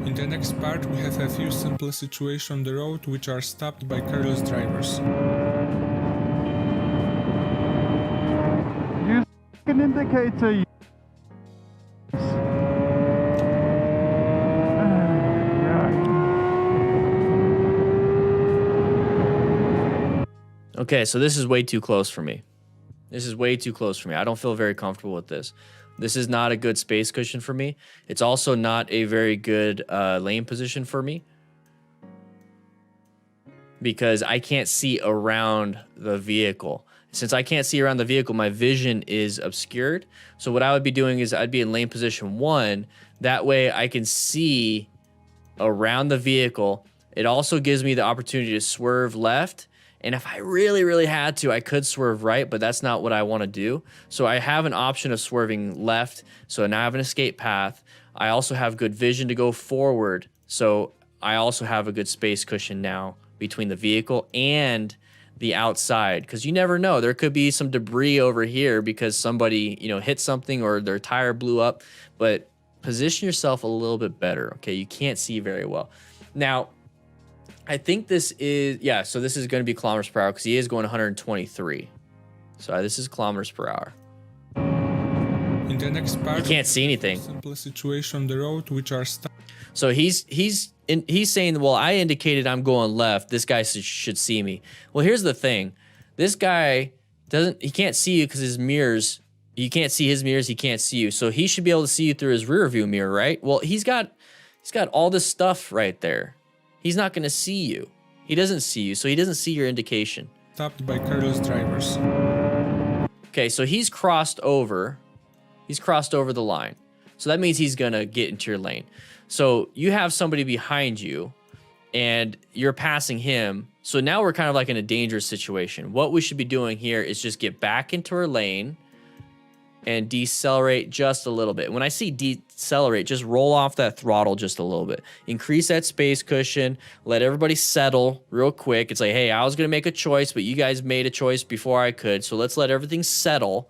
In the next part we have a few simple situations on the road which are stopped by careless drivers. Use an indicator. Okay, so this is way too close for me. This is way too close for me. I don't feel very comfortable with this. This is not a good space cushion for me. It's also not a very good lane position for me because I can't see around the vehicle. Since I can't see around the vehicle, my vision is obscured. So what I would be doing is I'd be in lane position 1. That way I can see around the vehicle. It also gives me the opportunity to swerve left. And if I really, really had to, I could swerve right, but that's not what I want to do. So I have an option of swerving left. So now I have an escape path. I also have good vision to go forward. So I also have a good space cushion now between the vehicle and the outside. Because you never know. There could be some debris over here because somebody, hit something or their tire blew up. But position yourself a little bit better, okay? You can't see very well. Now, I think this is, so this is going to be kilometers per hour because he is going 123. So this is kilometers per hour. In the next part, you can't see anything. Simple situation on the road which are so he's saying, well, I indicated I'm going left. This guy should see me. Well, here's the thing. This guy he can't see you because his mirrors, you can't see his mirrors. He can't see you. So he should be able to see you through his rear view mirror, right? Well, he's got all this stuff right there. He's not going to see you. He doesn't see you, so he doesn't see your indication. Stopped by careless drivers. Okay, so he's crossed over. He's crossed over the line. So that means he's going to get into your lane. So you have somebody behind you, and you're passing him. So now we're kind of like in a dangerous situation. What we should be doing here is just get back into our lane and decelerate just a little bit. When I see decelerate, just roll off that throttle just a little bit. Increase that space cushion. Let everybody settle real quick. It's like, hey, I was going to make a choice, but you guys made a choice before I could. So let's let everything settle.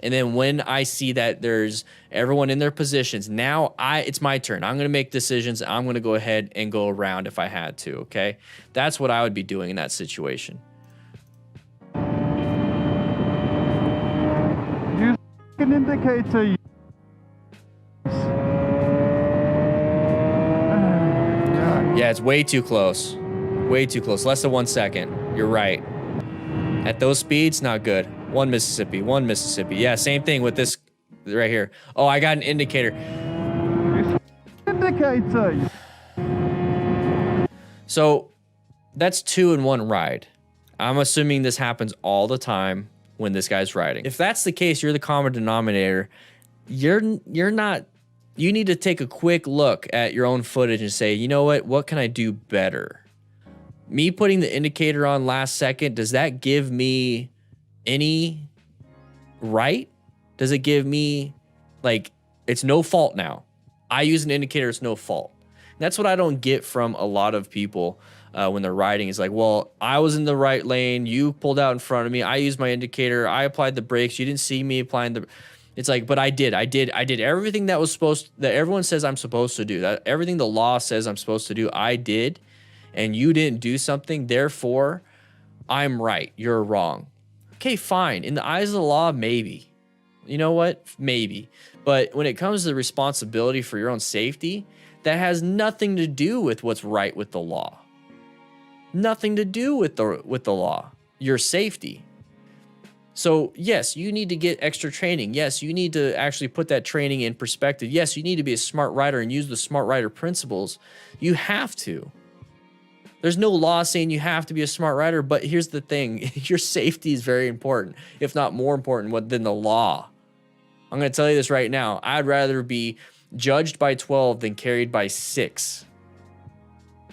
And then when I see that there's everyone in their positions, now it's my turn. I'm going to make decisions. I'm going to go ahead and go around if I had to, okay? That's what I would be doing in that situation. An indicator. Yeah, it's way too close. Way too close. Less than 1 second. You're right. At those speeds, not good. 1 Mississippi. 1 Mississippi. Yeah, same thing with this right here. Oh, I got an indicator. Indicator. So that's 2 in 1 ride. I'm assuming this happens all the time when this guy's riding. If that's the case, you're the common denominator. You're not. You need to take a quick look at your own footage and say, you know what can I do better? Me putting the indicator on last second, does that give me any right? Does it give me, like, it's no fault now? I use an indicator, it's no fault. That's what I don't get from a lot of people when they're riding. Is like, well, I was in the right lane, you pulled out in front of me, I used my indicator, I applied the brakes, you didn't see me applying the... It's like, but I did everything that everyone says I'm supposed to do. That everything the law says I'm supposed to do, I did, and you didn't do something, therefore, I'm right, you're wrong. Okay, fine. In the eyes of the law, maybe. You know what? Maybe. But when it comes to the responsibility for your own safety, that has nothing to do with what's right with the law. Nothing to do with the law. Your safety. So, yes, you need to get extra training. Yes, you need to actually put that training in perspective. Yes, you need to be a smart rider and use the smart rider principles. You have to. There's no law saying you have to be a smart rider, but here's the thing. Your safety is very important, if not more important than the law. I'm going to tell you this right now. I'd rather be judged by 12 than carried by 6.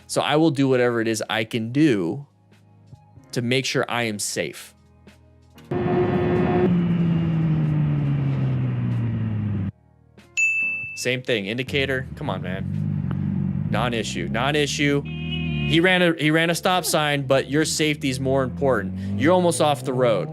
So I will do whatever it is I can do to make sure I am safe. Same thing, indicator. Come on, man. Non-issue. He ran a stop sign, but your safety is more important. You're almost off the road.